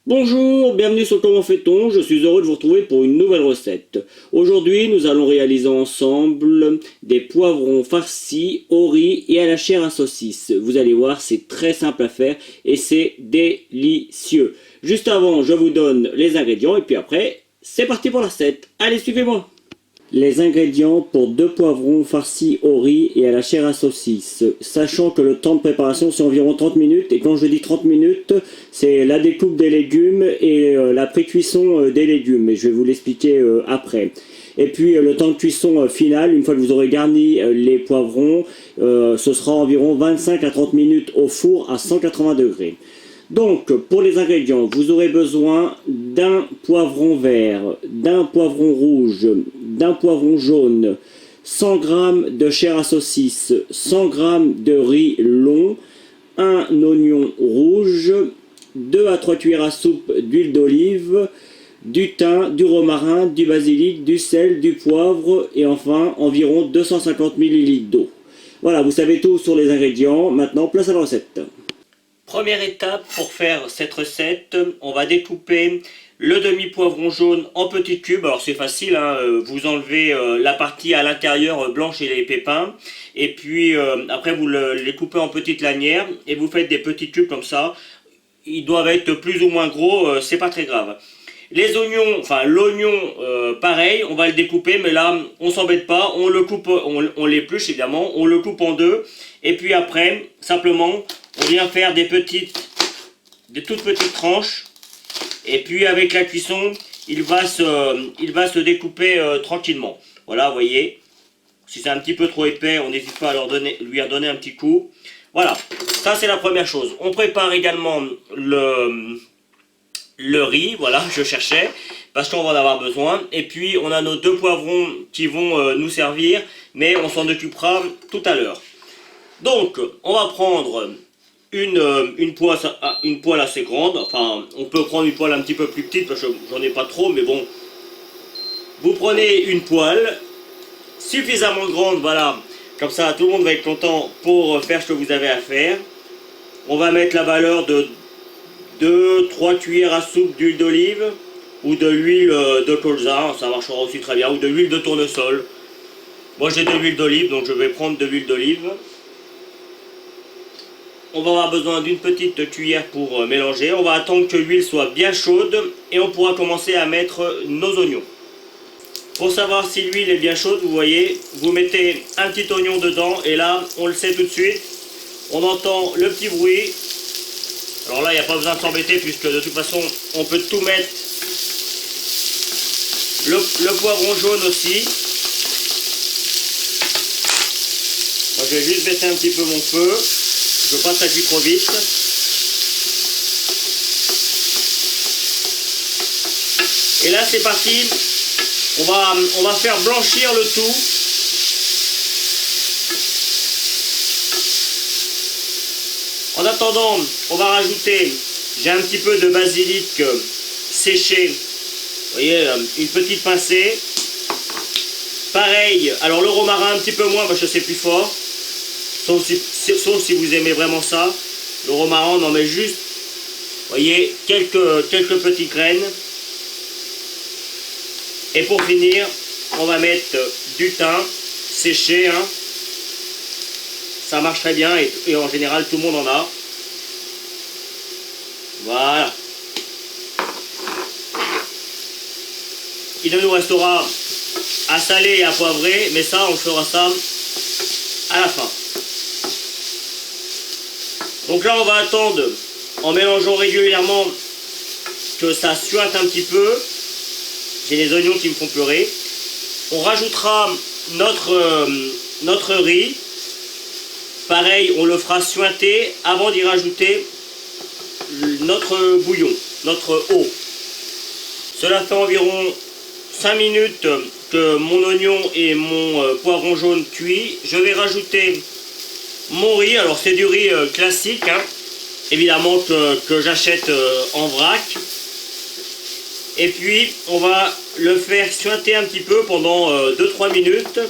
Bonjour, bienvenue sur Comment fait-on. Je suis heureux de vous retrouver pour une nouvelle recette. Aujourd'hui, nous allons réaliser ensemble des poivrons farcis au riz et à la chair à saucisse. Vous allez voir, c'est très simple à faire et c'est délicieux. Juste avant, je vous donne les ingrédients et puis après, c'est parti pour la recette. Allez, suivez-moi. Les ingrédients pour 2 poivrons farcis au riz et à la chair à saucisse. Sachant que le temps de préparation c'est environ 30 minutes, et quand je dis 30 minutes, c'est la découpe des légumes et la pré-cuisson des légumes, et je vais vous l'expliquer après. Et puis le temps de cuisson final, une fois que vous aurez garni les poivrons, ce sera environ 25 à 30 minutes au four à 180 degrés. Donc, pour les ingrédients, vous aurez besoin d'un poivron vert, d'un poivron rouge, d'un poivron jaune, 100 g de chair à saucisse, 100 g de riz long, un oignon rouge, 2 à 3 cuillères à soupe d'huile d'olive, du thym, du romarin, du basilic, du sel, du poivre et enfin environ 250 ml d'eau. Voilà, vous savez tout sur les ingrédients. Maintenant, place à la recette. Première étape pour faire cette recette, on va découper le demi-poivron jaune en petits cubes. Alors c'est facile, hein, vous enlevez la partie à l'intérieur blanche et les pépins. Et puis après vous les coupez en petites lanières et vous faites des petits cubes comme ça. Ils doivent être plus ou moins gros, c'est pas très grave. Les oignons, enfin l'oignon, pareil, on va le découper, mais là, on s'embête pas, on le coupe, on l'épluche évidemment, on le coupe en deux, et puis après, simplement, on vient faire des toutes petites tranches, et puis avec la cuisson, il va se découper tranquillement. Voilà, vous voyez, si c'est un petit peu trop épais, on n'hésite pas à lui redonner un petit coup. Voilà, ça c'est la première chose. On prépare également le riz, voilà, je cherchais, parce qu'on va en avoir besoin. Et puis, on a nos 2 poivrons qui vont nous servir, mais on s'en occupera tout à l'heure. Donc, on va prendre une poêle assez grande. Enfin, on peut prendre une poêle un petit peu plus petite, parce que j'en ai pas trop, mais bon. Vous prenez une poêle suffisamment grande, voilà. Comme ça, tout le monde va être content pour faire ce que vous avez à faire. On va mettre la valeur de 2-3 cuillères à soupe d'huile d'olive ou de l'huile de colza, ça marchera aussi très bien, ou de l'huile de tournesol. Moi j'ai de l'huile d'olive, donc je vais prendre de l'huile d'olive. On va avoir besoin d'une petite cuillère pour mélanger. On va attendre que l'huile soit bien chaude et on pourra commencer à mettre nos oignons. Pour savoir si l'huile est bien chaude, vous voyez, vous mettez un petit oignon dedans et là, on le sait tout de suite. On entend le petit bruit. Alors là, il n'y a pas besoin de s'embêter puisque de toute façon, on peut tout mettre. Le poivron jaune aussi. Moi, je vais juste baisser un petit peu mon feu. Je veux pas que ça cuise trop vite. Et là, c'est parti. On va faire blanchir le tout. En attendant, on va rajouter, j'ai un petit peu de basilic séché, vous voyez, une petite pincée. Pareil, alors le romarin un petit peu moins parce que c'est plus fort, sauf si vous aimez vraiment ça. Le romarin, on en met juste, vous voyez, quelques petites graines. Et pour finir, on va mettre du thym séché, hein. Ça marche très bien et en général tout le monde en a. Voilà. Il ne nous restera à saler et à poivrer, mais ça on fera ça à la fin. Donc là on va attendre en mélangeant régulièrement que ça suinte un petit peu. J'ai les oignons qui me font pleurer. On rajoutera notre riz. Pareil, on le fera suinter avant d'y rajouter notre bouillon, notre eau. Cela fait environ 5 minutes que mon oignon et mon poivron jaune cuit. Je vais rajouter mon riz. Alors c'est du riz classique, hein, évidemment que j'achète en vrac. Et puis on va le faire suinter un petit peu pendant 2-3 minutes.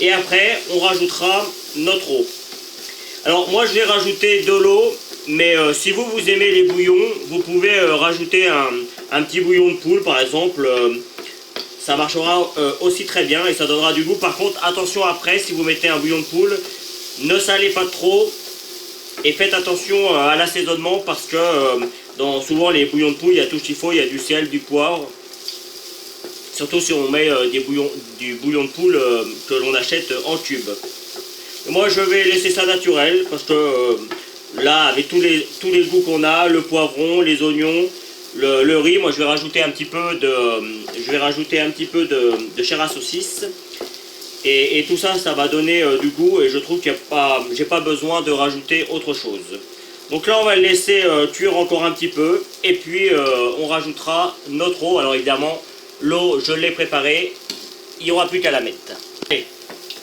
Et après on rajoutera notre eau. Alors moi je vais rajouter de l'eau Mais si vous aimez les bouillons, vous pouvez rajouter un petit bouillon de poule par exemple. Ça marchera aussi très bien et ça donnera du goût. Par contre, attention après, si vous mettez un bouillon de poule, ne salez pas trop et faites attention à l'assaisonnement parce que dans souvent les bouillons de poule, il y a tout ce qu'il faut, il y a du sel, du poivre. Surtout si on met du bouillon de poule que l'on achète en tube. Et moi je vais laisser ça naturel parce que là avec tous les goûts qu'on a, le poivron, les oignons, le riz, moi je vais rajouter un petit peu de chair à saucisse et tout ça, ça va donner du goût et je trouve qu'il j'ai pas besoin de rajouter autre chose. Donc là on va le laisser cuire encore un petit peu et puis on rajoutera notre eau. Alors évidemment l'eau je l'ai préparée, il n'y aura plus qu'à la mettre. Et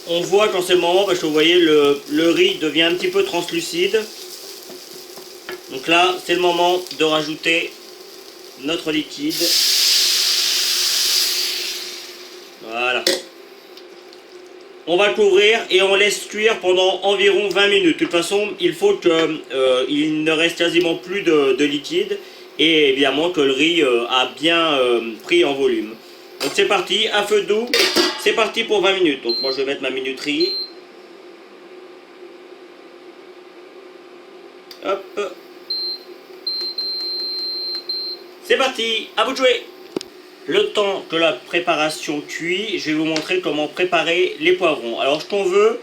on voit quand c'est le moment parce que vous voyez le riz devient un petit peu translucide. Donc là c'est le moment de rajouter notre liquide. Voilà. On va couvrir et on laisse cuire pendant environ 20 minutes. De toute façon, il faut qu'il ne reste quasiment plus de liquide et évidemment que le riz a bien pris en volume. Donc c'est parti, à feu doux, c'est parti pour 20 minutes. Donc moi je vais mettre ma minuterie. Hop. C'est parti, à vous de jouer. Le temps que la préparation cuit, je vais vous montrer comment préparer les poivrons. Alors ce qu'on veut,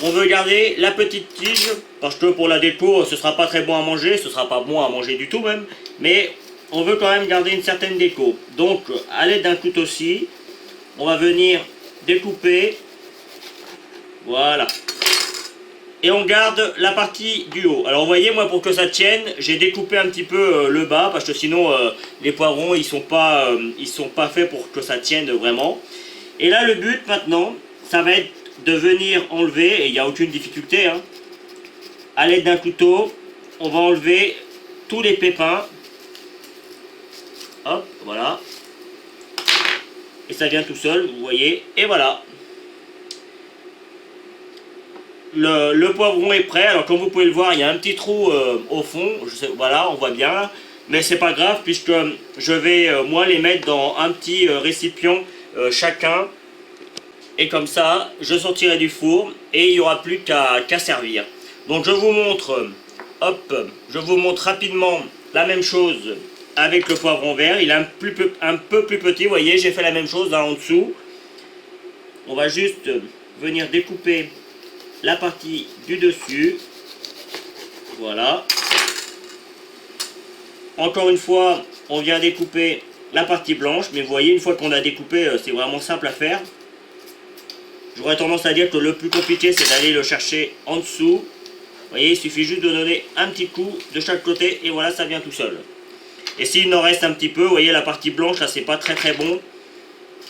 on veut garder la petite tige, parce que pour la déco, ce sera pas très bon à manger, ce sera pas bon à manger du tout même, mais on veut quand même garder une certaine déco. Donc à l'aide d'un couteau-ci, on va venir découper, voilà. Et on garde la partie du haut. Alors vous voyez, moi pour que ça tienne, j'ai découpé un petit peu le bas parce que sinon les poivrons ils sont pas faits pour que ça tienne vraiment. Et là le but maintenant, ça va être de venir enlever, et il n'y a aucune difficulté, hein, à l'aide d'un couteau, on va enlever tous les pépins. Hop, voilà. Et ça vient tout seul, vous voyez, et voilà. Le poivron est prêt. Alors comme vous pouvez le voir, il y a un petit trou au fond, voilà, on voit bien, mais c'est pas grave puisque je vais moi les mettre dans un petit récipient chacun et comme ça je sortirai du four et il n'y aura plus qu'à servir. Donc je vous montre, hop, je vous montre rapidement la même chose avec le poivron vert. Il est un peu plus petit, vous voyez, j'ai fait la même chose là en dessous. On va juste venir découper la partie du dessus, voilà. Encore une fois, on vient découper la partie blanche, mais vous voyez, une fois qu'on a découpé, c'est vraiment simple à faire. J'aurais tendance à dire que le plus compliqué, c'est d'aller le chercher en dessous. Vous voyez, il suffit juste de donner un petit coup de chaque côté, et voilà, ça vient tout seul. Et s'il en reste un petit peu, vous voyez, la partie blanche, là, c'est pas très bon.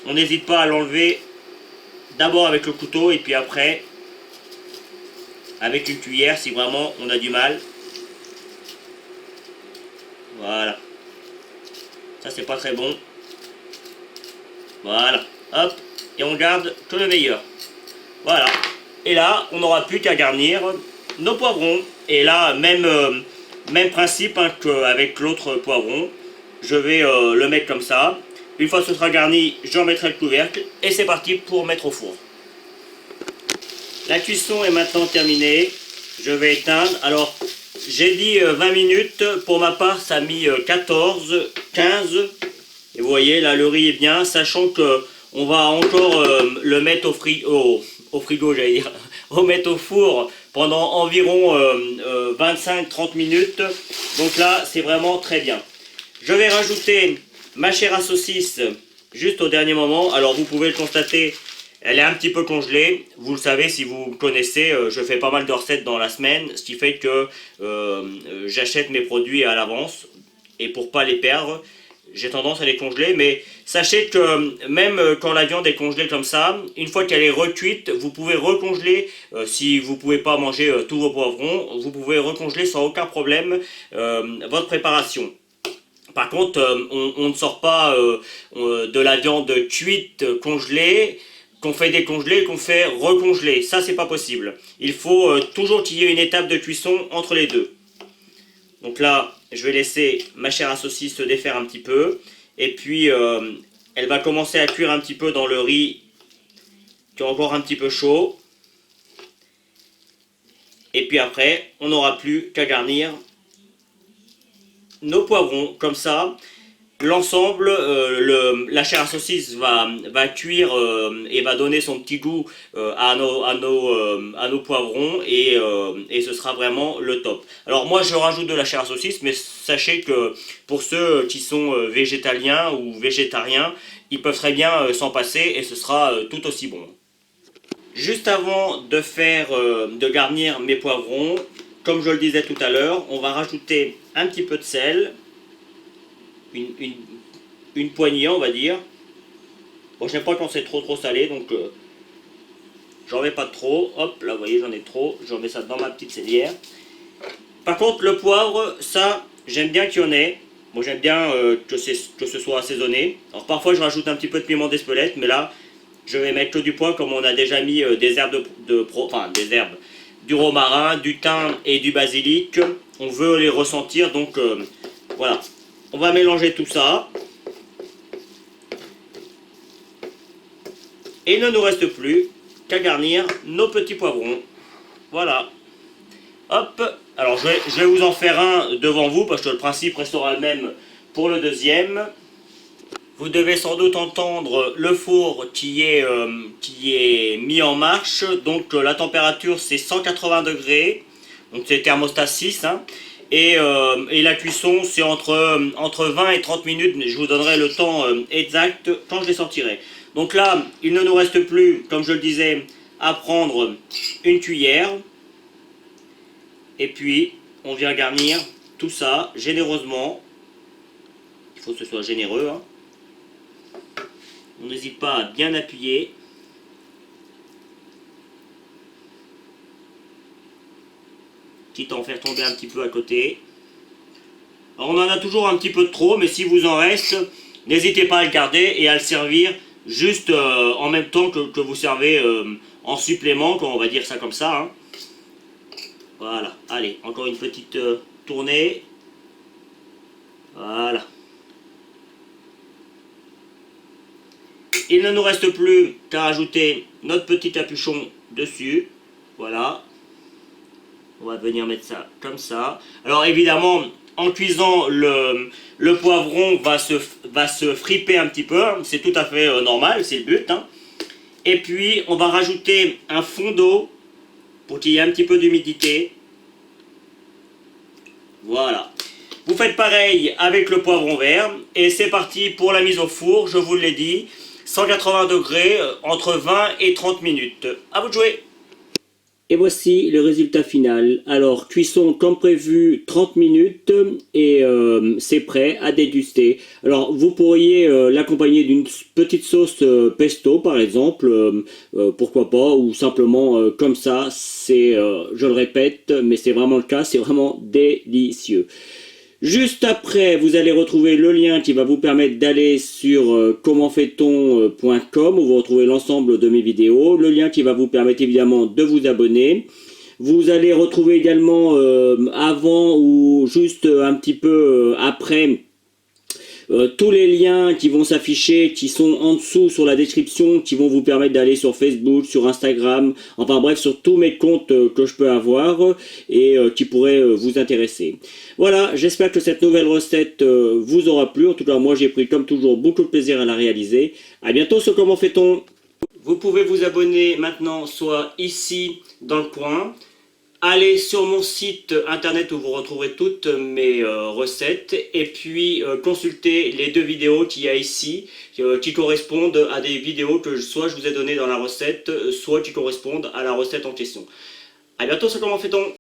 On n'hésite pas à l'enlever d'abord avec le couteau, et puis après avec une cuillère si vraiment on a du mal. Voilà. Ça c'est pas très bon. Voilà. Hop. Et on garde que le meilleur. Voilà. Et là, on n'aura plus qu'à garnir nos poivrons. Et là, même principe hein, qu'avec l'autre poivron. Je vais le mettre comme ça. Une fois que ce sera garni, j'en mettrai le couvercle. Et c'est parti pour mettre au four. La cuisson est maintenant terminée, je vais éteindre. Alors, j'ai dit 20 minutes, pour ma part ça a mis 14, 15. Et vous voyez, là le riz est bien, sachant que on va encore le mettre au frigo, j'allais dire, au mettre au four pendant environ 25-30 minutes. Donc là, c'est vraiment très bien. Je vais rajouter ma chair à saucisse juste au dernier moment. Alors vous pouvez le constater, elle est un petit peu congelée, vous le savez si vous me connaissez, je fais pas mal de recettes dans la semaine, ce qui fait que j'achète mes produits à l'avance, et pour pas les perdre, j'ai tendance à les congeler, mais sachez que même quand la viande est congelée comme ça, une fois qu'elle est recuite, vous pouvez recongeler, si vous pouvez pas manger tous vos poivrons, vous pouvez recongeler sans aucun problème votre préparation. Par contre, on ne sort pas de la viande cuite, congelée, qu'on fait décongeler et qu'on fait recongeler. Ça, c'est pas possible. Il faut toujours qu'il y ait une étape de cuisson entre les deux. Donc là, je vais laisser ma chair à saucisse se défaire un petit peu. Et puis, elle va commencer à cuire un petit peu dans le riz qui est encore un petit peu chaud. Et puis après, on n'aura plus qu'à garnir nos poivrons comme ça. L'ensemble, la chair à saucisse va cuire et va donner son petit goût à nos poivrons et ce sera vraiment le top. Alors moi je rajoute de la chair à saucisse, mais sachez que pour ceux qui sont végétaliens ou végétariens, ils peuvent très bien s'en passer et ce sera tout aussi bon. Juste avant de garnir mes poivrons, comme je le disais tout à l'heure, on va rajouter un petit peu de sel. Une poignée on va dire. Bon, j'aime pas quand c'est trop salé, donc j'en mets pas trop. Hop, là vous voyez j'en ai trop, je remets ça dans ma petite cellière. Par contre le poivre, ça j'aime bien qu'il y en ait. Moi j'aime bien que ce soit assaisonné. Alors parfois je rajoute un petit peu de piment d'Espelette, mais là je vais mettre que du poivre comme on a déjà mis des herbes enfin des herbes, du romarin, du thym et du basilic. On veut les ressentir, donc voilà. On va mélanger tout ça. Et il ne nous reste plus qu'à garnir nos petits poivrons. Voilà. Hop. Alors je vais vous en faire un devant vous parce que le principe restera le même pour le deuxième. Vous devez sans doute entendre le four qui est mis en marche. Donc la température c'est 180 degrés. Donc c'est thermostat 6. Hein. Et la cuisson c'est entre 20 et 30 minutes. Je vous donnerai le temps exact quand je les sortirai. Donc là, il ne nous reste plus, comme je le disais, à prendre une cuillère. Et puis, on vient garnir tout ça généreusement. Il faut que ce soit généreux. Hein. On n'hésite pas à bien appuyer. Quitte à en faire tomber un petit peu à côté. Alors, on en a toujours un petit peu de trop, mais si vous en reste, n'hésitez pas à le garder et à le servir juste en même temps que vous servez en supplément, on va dire ça comme ça. Hein. Voilà, allez, encore une petite tournée. Voilà. Il ne nous reste plus qu'à rajouter notre petit capuchon dessus. Voilà. On va venir mettre ça comme ça. Alors évidemment, en cuisant, le poivron va se friper un petit peu. C'est tout à fait normal, c'est le but. Hein. Et puis, on va rajouter un fond d'eau pour qu'il y ait un petit peu d'humidité. Voilà. Vous faites pareil avec le poivron vert. Et c'est parti pour la mise au four, je vous l'ai dit. 180 degrés, entre 20 et 30 minutes. À vous de jouer. Et voici le résultat final. Alors, cuisson comme prévu 30 minutes et c'est prêt à déguster. Alors, vous pourriez l'accompagner d'une petite sauce pesto par exemple, pourquoi pas, ou simplement comme ça. C'est, je le répète, mais c'est vraiment le cas, c'est vraiment délicieux. Juste après, vous allez retrouver le lien qui va vous permettre d'aller sur commentfaiton.com où vous retrouvez l'ensemble de mes vidéos. Le lien qui va vous permettre évidemment de vous abonner. Vous allez retrouver également avant ou juste un petit peu après tous les liens qui vont s'afficher, qui sont en dessous sur la description, qui vont vous permettre d'aller sur Facebook, sur Instagram, enfin bref, sur tous mes comptes que je peux avoir et qui pourraient vous intéresser. Voilà, j'espère que cette nouvelle recette vous aura plu. En tout cas, moi j'ai pris comme toujours beaucoup de plaisir à la réaliser. À bientôt sur Comment fait-on. Vous pouvez vous abonner maintenant soit ici dans le coin. Allez sur mon site internet où vous retrouverez toutes mes recettes et puis consultez les deux vidéos qu'il y a ici qui correspondent à des vidéos que soit je vous ai données dans la recette, soit qui correspondent à la recette en question. A bientôt sur Comment fait-on.